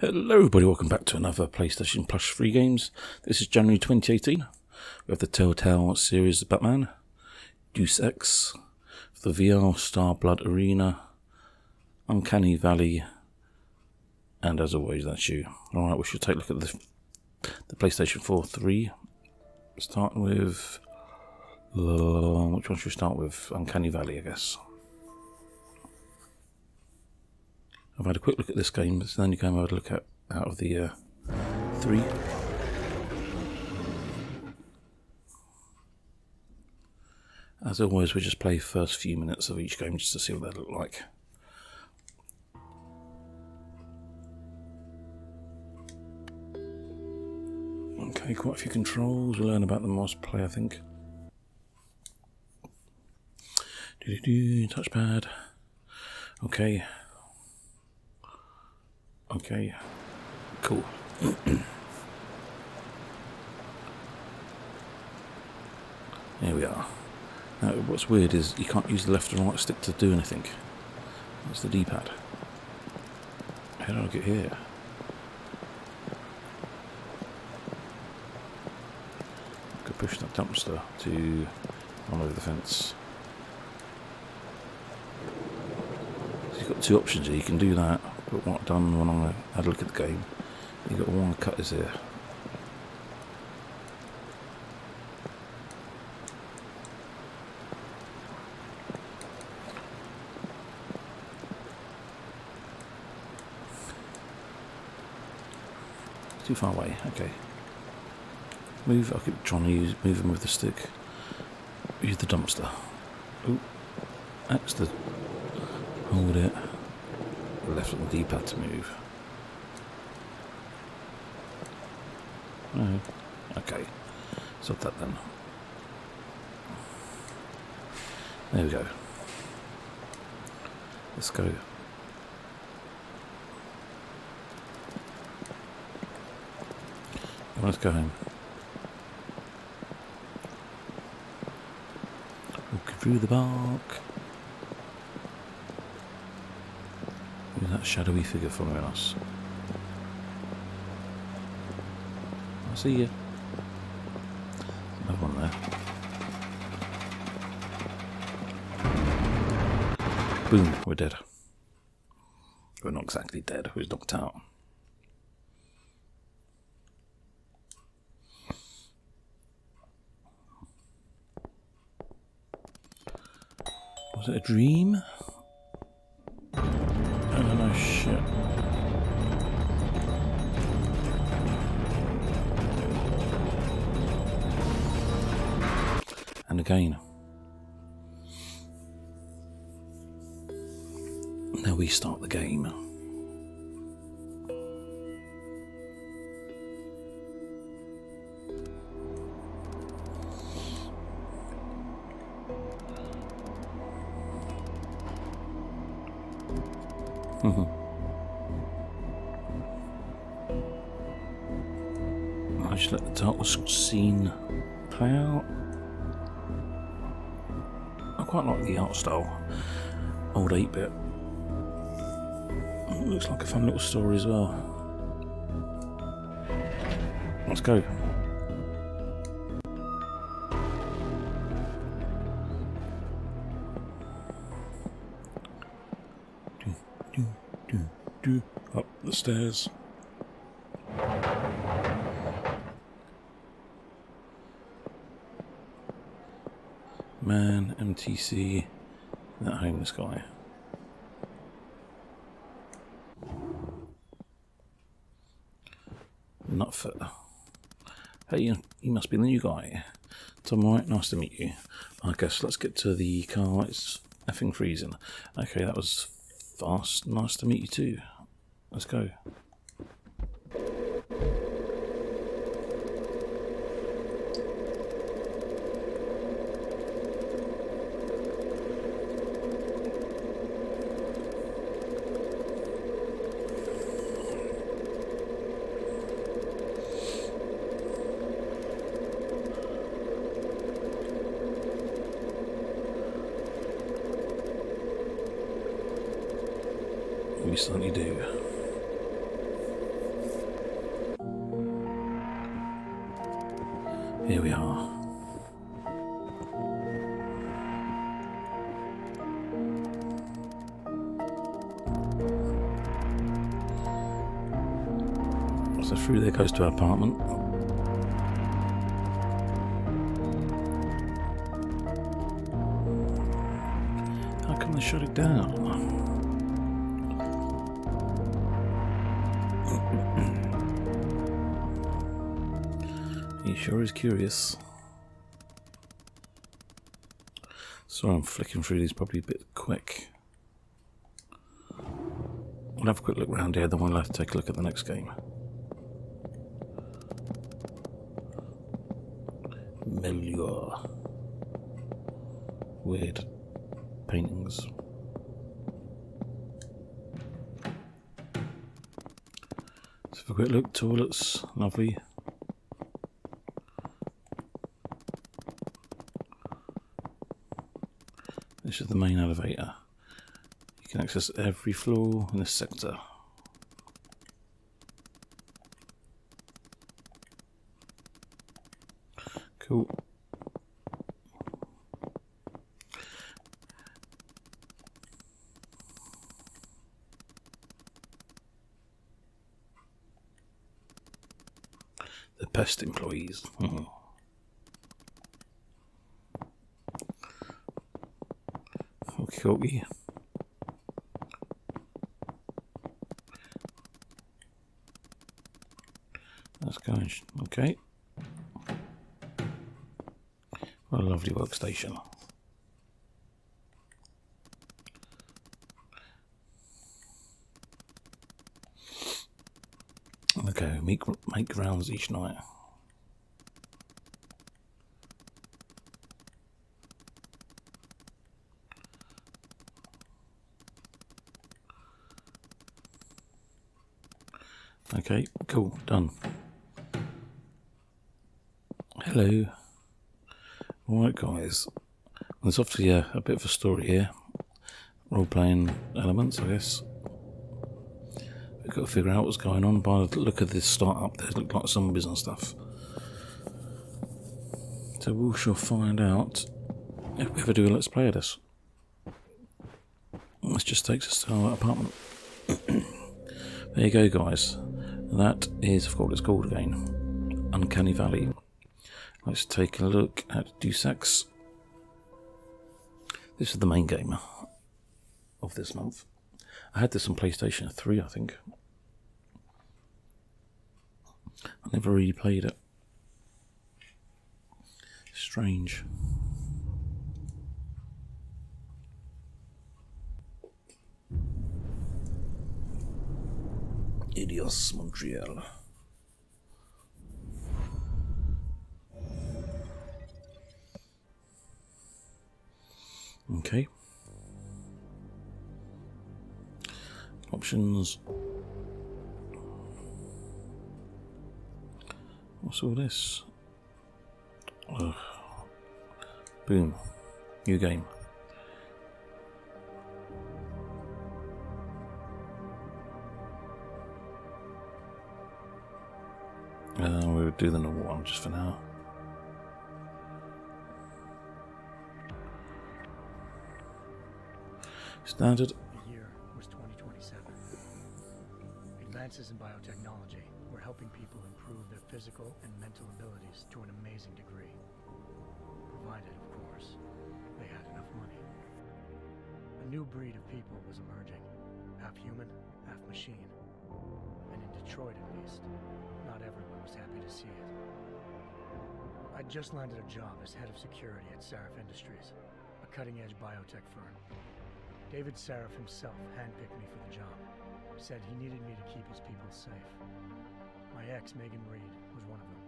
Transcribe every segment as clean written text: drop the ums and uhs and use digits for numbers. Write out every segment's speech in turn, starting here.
Hello everybody, welcome back to another PlayStation Plus free games. This is January 2018. We have the Telltale series of Batman, Deus Ex, the VR StarBlood Arena, Uncanny Valley, and as always, that's you. Alright, we should take a look at the PlayStation 4 3. Starting with... which one should we start with? Uncanny Valley, I guess. I've had a quick look at this game, but then you can have a look at out of the 3. As always, we just play first few minutes of each game just to see what they look like. Okay, quite a few controls. We'll learn about them whilst play, I think. Touchpad. Okay. Okay, cool. There we are. Now, what's weird is you can't use the left and right stick to do anything. That's the D-pad. How did I get here? I could push that dumpster to run over the fence. So you've got two options here. You can do that. But what I've done when I had a look at the game, you've got one cut is here. It's too far away, okay. Move, I keep trying to move them with the stick. Use the dumpster. Oh, that's the... hold it. Left on the D-pad to move. No. Okay. Stop that then. There we go. Let's go. Let's go home. Walking through the bark. Who's that shadowy figure following us? I see you. Another one there. Boom, we're dead. We're not exactly dead, we're knocked out. Was it a dream? Shit. And again. Now we start the game. I just let the title scene play out. I quite like the art style. Old 8-bit. Looks like a fun little story as well. Let's go. Up the stairs. Man, MTC, that homeless guy. Nutfoot. Hey, you must be the new guy. Tom, right, nice to meet you. I guess let's get to the car. It's effing freezing. Okay, that was fast. Nice to meet you too. Let's go. We certainly do. Here we are. So through there goes to our apartment. How come they shut it down? He sure is curious. Sorry, I'm flicking through these probably a bit quick. We'll have a quick look around here, then we'll have to take a look at the next game. Melior. Weird paintings. Let's have a quick look. Toilets, lovely. This is the main elevator. You can access every floor in this sector. Cool. The pest employees. Okay. That's going. Okay. What a lovely workstation. Okay, make rounds each night. Okay, cool, done. Hello. Alright guys, there's obviously a bit of a story here. Role-playing elements, I guess. We've got to figure out what's going on. By the look of this start up there, it looks like zombies and stuff. So we shall find out if we ever do a let's play of this. This just takes us to our apartment. There you go guys. That is, I forgot what it's called again. Uncanny Valley. Let's take a look at Deus Ex. This is the main game of this month. I had this on PlayStation 3, I think. I never really played it. Strange. Deus, Montreal. Okay. Options. What's all this? Ugh. Boom. New game. We'll do the normal one just for now. Standard. The year was 2027. Advances in biotechnology were helping people improve their physical and mental abilities to an amazing degree. Provided, of course, they had enough money. A new breed of people was emerging. Half human, half machine. And in Detroit, at least, not everyone was happy to see it. I'd just landed a job as head of security at Sarif Industries, a cutting-edge biotech firm. David Sarif himself handpicked me for the job. Said he needed me to keep his people safe. My ex, Megan Reed, was one of them.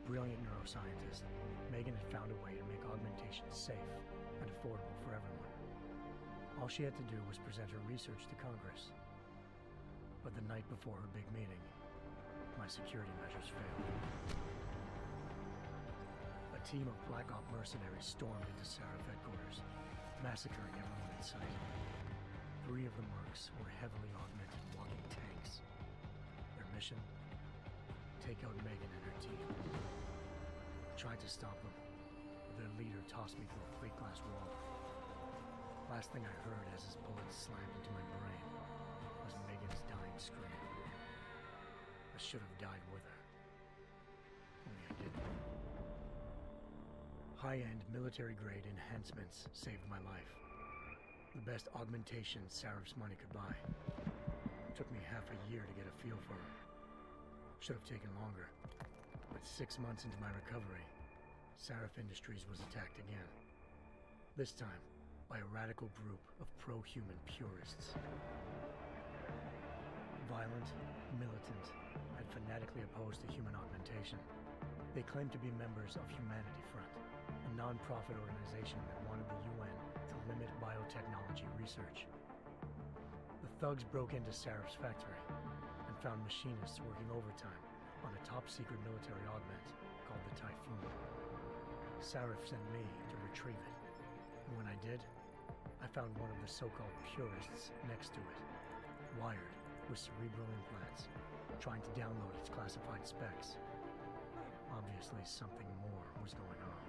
Brilliant neuroscientist, Megan had found a way to make augmentation safe and affordable for everyone. All she had to do was present her research to Congress. But the night before her big meeting, my security measures failed. A team of Black Op mercenaries stormed into Sarif headquarters, massacring everyone in sight. 3 of the mercs were heavily augmented walking tanks. Their mission? Take out Megan and her team. tried to stop them, but their leader tossed me through a plate glass wall. Last thing I heard as his bullets slammed into my brain was Megan's dying scream. I should have died with her. Only I didn't. High-end military-grade enhancements saved my life. The best augmentation Sarif's money could buy. Took me half a year to get a feel for him. Should have taken longer. But 6 months into my recovery, Sarif Industries was attacked again. This time, by a radical group of pro-human purists. Violent, militant, and fanatically opposed to human augmentation. They claimed to be members of Humanity Front, a non-profit organization that wanted the UN to limit biotechnology research. The thugs broke into Sarif's factory and found machinists working overtime on a top-secret military augment called the Typhoon. Sarif sent me to retrieve it, and when I did, I found one of the so-called purists next to it, wired with cerebral implants, trying to download its classified specs. Obviously, something more was going on.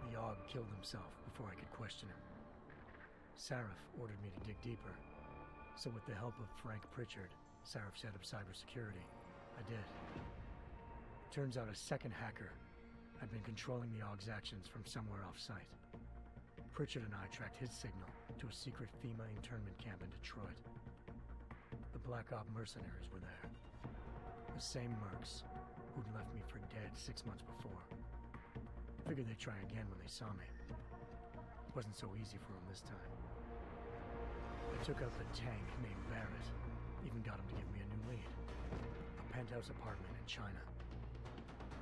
The AUG killed himself before I could question him. Sarif ordered me to dig deeper, so with the help of Frank Pritchard, Sarif's head of cybersecurity, I did. Turns out a second hacker had been controlling the AUG's actions from somewhere off-site. Pritchard and I tracked his signal to a secret FEMA internment camp in Detroit. The Black Op mercenaries were there. The same mercs who'd left me for dead 6 months before. Figured they'd try again when they saw me. Wasn't so easy for them this time. I took out the tank named Barrett, even got him to give me a new lead. A penthouse apartment in China.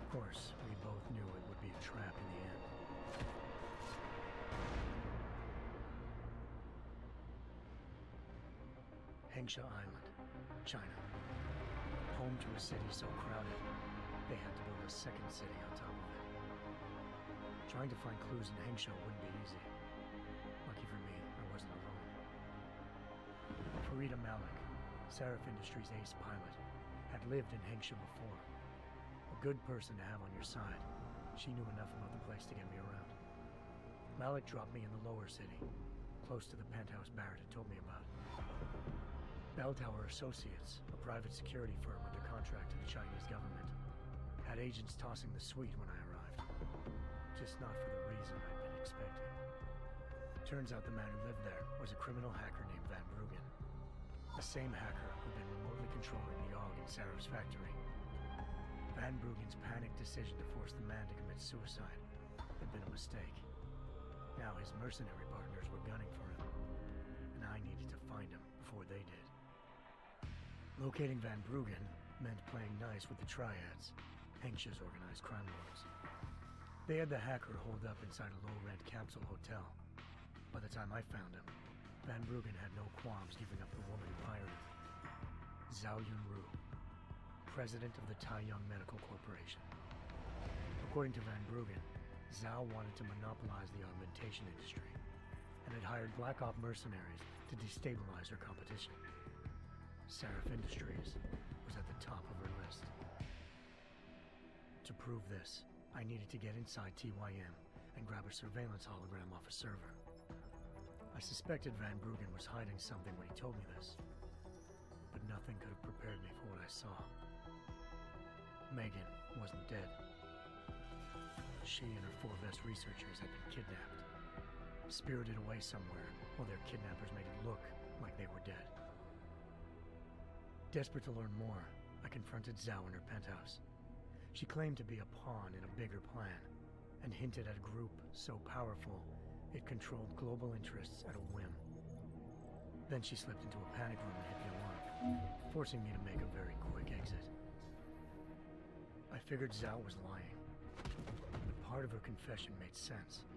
Of course, we both knew it would be a trap in the end. Hengsha Island, China. Home to a city so crowded, they had to build a second city on top of it. Trying to find clues in Hengsha wouldn't be easy. Lucky for me, I wasn't alone. Farida Malik, Sarif Industries' ace pilot, had lived in Hengsha before. A good person to have on your side. She knew enough about the place to get me around. Malik dropped me in the lower city, close to the penthouse Barrett had told me about. Bell Tower Associates, a private security firm under contract to the Chinese government, had agents tossing the suite when I arrived. Just not for the reason I'd been expecting. Turns out the man who lived there was a criminal hacker named Van Bruggen. The same hacker who'd been remotely controlling the AUG in Sarif's factory. Van Bruggen's panicked decision to force the man to commit suicide had been a mistake. Now his mercenary partners were gunning for him, and I needed to find him before they did. Locating Van Bruggen meant playing nice with the Triads, Hengsha's organized crime lords. They had the hacker holed up inside a low-rent capsule hotel. By the time I found him, Van Bruggen had no qualms giving up the woman who hired him. Zhao Yunru, president of the Taiyang Medical Corporation. According to Van Bruggen, Zhao wanted to monopolize the augmentation industry and had hired Black Op mercenaries to destabilize her competition. Sarif Industries was at the top of her list. To prove this, I needed to get inside TYM and grab a surveillance hologram off a server. I suspected Van Bruggen was hiding something when he told me this, but nothing could have prepared me for what I saw. Megan wasn't dead. She and her 4 best researchers had been kidnapped, spirited away somewhere while their kidnappers made it look like they were dead. Desperate to learn more, I confronted Zhao in her penthouse. She claimed to be a pawn in a bigger plan, and hinted at a group so powerful it controlled global interests at a whim. Then she slipped into a panic room and hit the alarm, forcing me to make a very quick exit. I figured Zhao was lying, but part of her confession made sense.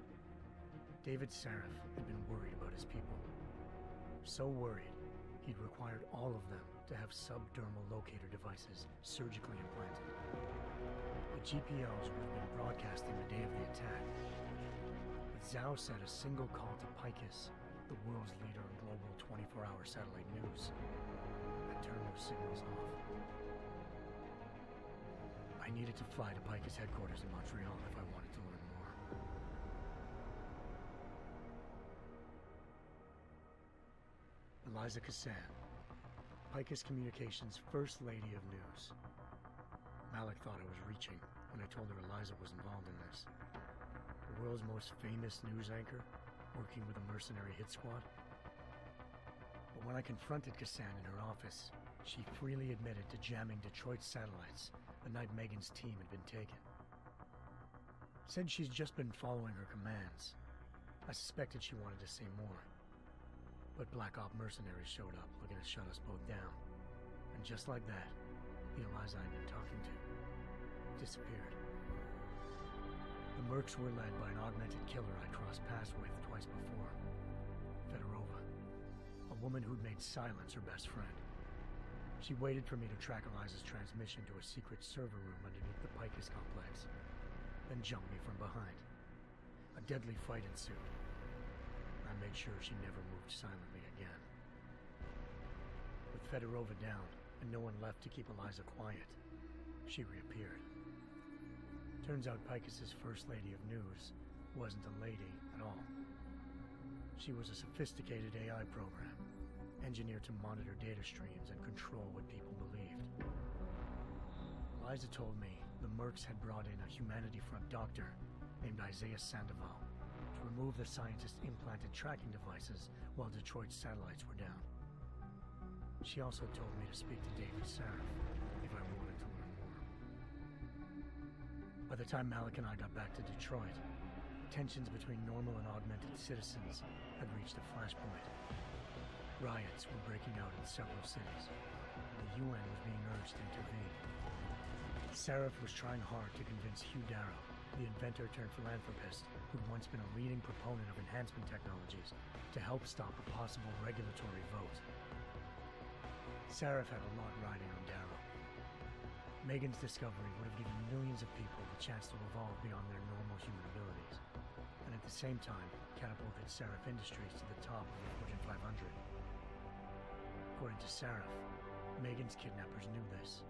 David Sarif had been worried about his people. So worried, he'd required all of them to have subdermal locator devices surgically implanted. The GPOs would have been broadcasting the day of the attack. But Zhao said a single call to Picus, the world's leader in global 24-hour satellite news, had turned those signals off. I needed to fly to Picus headquarters in Montreal if I wanted to learn more. Eliza Cassan, Picus Communications First Lady of News. Malik thought I was reaching when I told her Eliza was involved in this. The world's most famous news anchor, working with a mercenary hit squad. But when I confronted Cassan in her office, she freely admitted to jamming Detroit's satellites the night Megan's team had been taken. Said she's just been following her commands. I suspected she wanted to say more. But Black Op mercenaries showed up looking to shut us both down. And just like that, the Eliza I'd been talking to disappeared. The mercs were led by an augmented killer I crossed paths with twice before. Fedorova, a woman who'd made silence her best friend. She waited for me to track Eliza's transmission to a secret server room underneath the Picus complex, then jumped me from behind. A deadly fight ensued. I made sure she never moved silently again. With Fedorova down, and no one left to keep Eliza quiet, she reappeared. Turns out Picus's First Lady of News wasn't a lady at all. She was a sophisticated AI program, engineered to monitor data streams and control what people believed. Eliza told me the mercs had brought in a Humanity Front doctor named Isaiah Sandoval to remove the scientist's implanted tracking devices while Detroit's satellites were down. She also told me to speak to David Saraf if I wanted to learn more. By the time Malik and I got back to Detroit, tensions between normal and augmented citizens had reached a flashpoint. Riots were breaking out in several cities. The UN was being urged to intervene. Saraf was trying hard to convince Hugh Darrow, the inventor-turned-philanthropist who'd once been a leading proponent of enhancement technologies, to help stop a possible regulatory vote. Saraf had a lot riding on Darrow. Megan's discovery would have given millions of people the chance to evolve beyond their normal human abilities, and at the same time catapulted Saraf Industries to the top of the Fortune 500. According to Saraf, Megan's kidnappers knew this,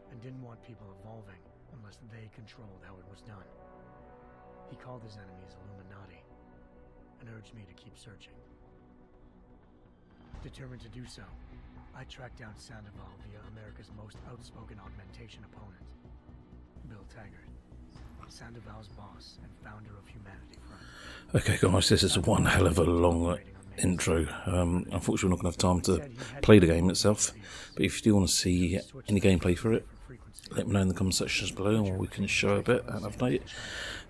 and didn't want people evolving unless they controlled how it was done. He called his enemies Illuminati, and urged me to keep searching. Determined to do so, I tracked down Sandoval via America's most outspoken augmentation opponent, Bill Taggart, Sandoval's boss and founder of Humanity Front. Okay guys, this is one hell of a long intro. Unfortunately we're not going to have time to play the game itself, but if you do want to see any gameplay for it, let me know in the comment sections below, or we can show a bit and update.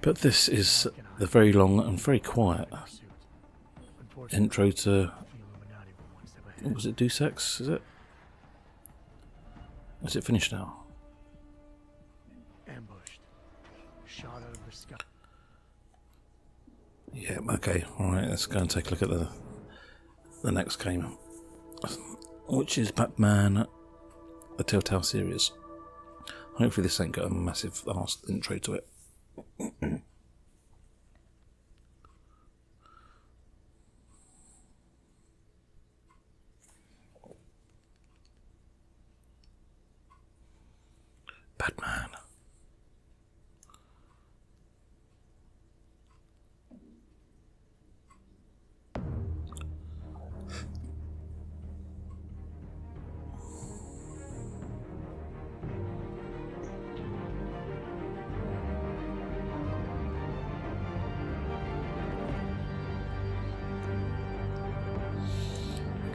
But this is the very long and very quiet intro to, what was it, Deus Ex, is it? Is it finished now? Ambushed. Shot out of the sky. Yeah, okay, alright, let's go and take a look at the next game, which is Batman, the Telltale series. Hopefully this ain't got a massive ass intro to it. Batman.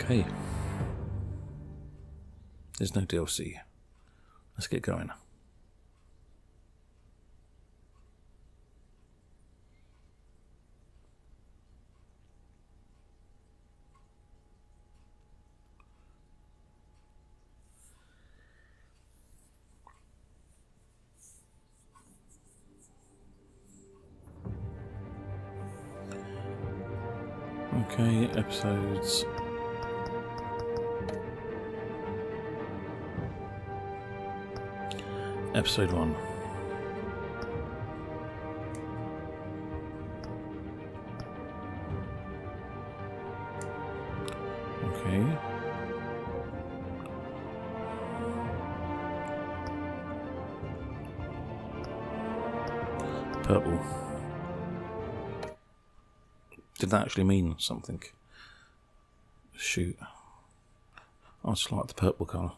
Okay. There's no DLC. Let's get going. Okay, episodes. Episode 1. Okay. Purple. Did that actually mean something? Shoot. I just like the purple colour.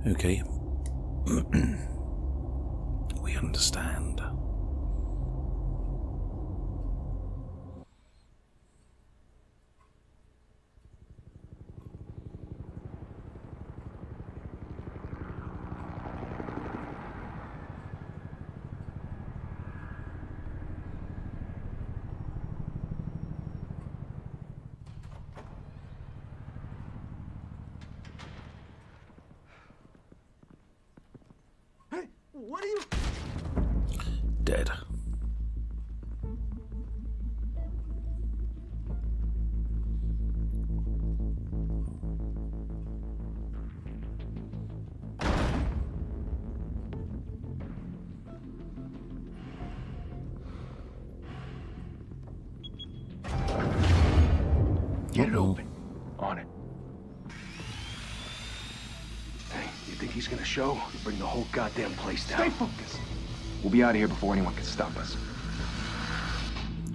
Okay. We understand. What are you? Dead. Get it open. On it. Hey, you think he's gonna show? You bring the whole goddamn place down. Stay focused. We'll be out of here before anyone can stop us.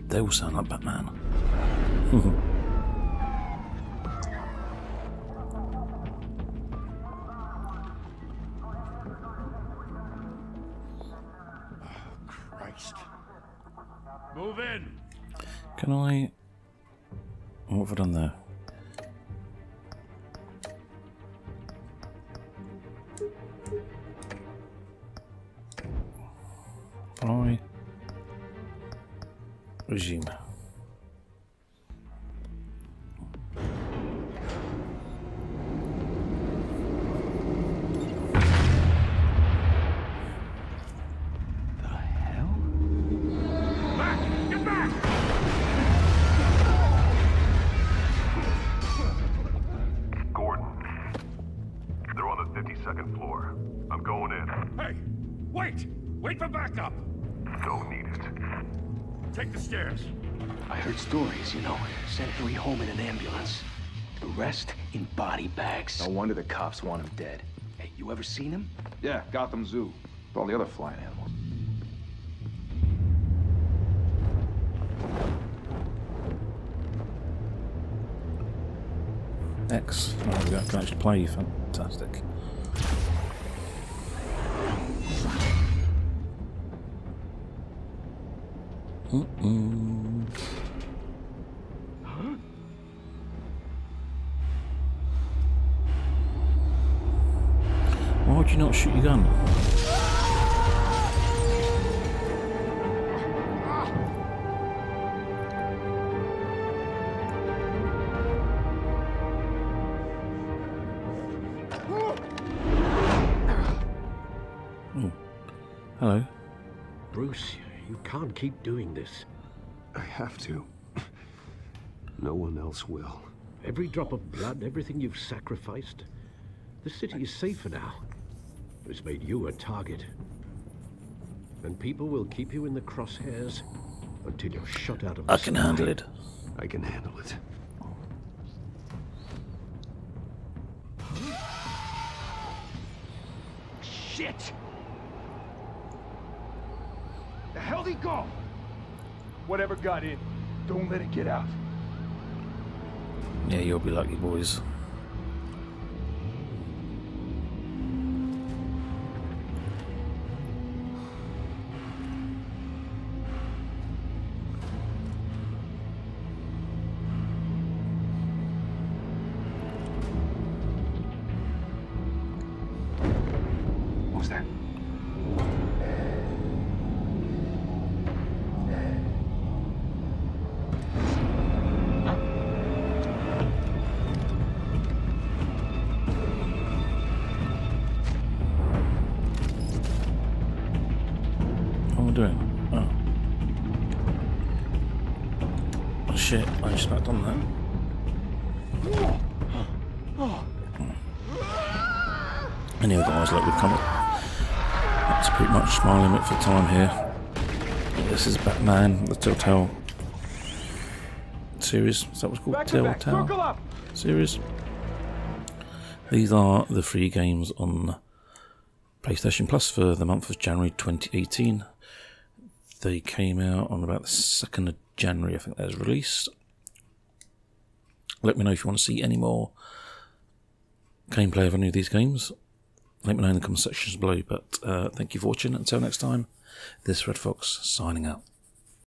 They all sound like Batman. Christ. Move in. Can I... What have I done there? I resume. The hell? Back! Get back! Gordon, they're on the 52nd floor. I'm going in. Hey! Wait! Wait for backup! Don't need it. Take the stairs. I heard stories, you know. Sent 3 home in an ambulance. The rest in body bags. No wonder the cops want him dead. Hey, you ever seen him? Yeah, Gotham Zoo. With all the other flying animals. X. Oh, we can actually play. Fantastic. Why would you not shoot your gun? Oh. Hello. Bruce, you can't keep doing this. I have to. No one else will. Every drop of blood, everything you've sacrificed. The city is safer now. It's made you a target. And people will keep you in the crosshairs until you're shot out of the I can handle it. I can handle it. Shit! The hell'd he go? Whatever got in, don't let it get out. Yeah, you'll be lucky, boys. What was that? What am I doing? Oh. Oh shit, I just about done that. I knew the guys like would come up. It's pretty much my limit for time here. This is Batman, the Telltale series. Is that what's called? Telltale series. These are the free games on PlayStation Plus for the month of January 2018. They came out on about the 2nd of January, I think that was released. Let me know if you want to see any more gameplay of any of these games. Let me know in the comment sections below. But thank you for watching. Until next time, this is RedFox signing out.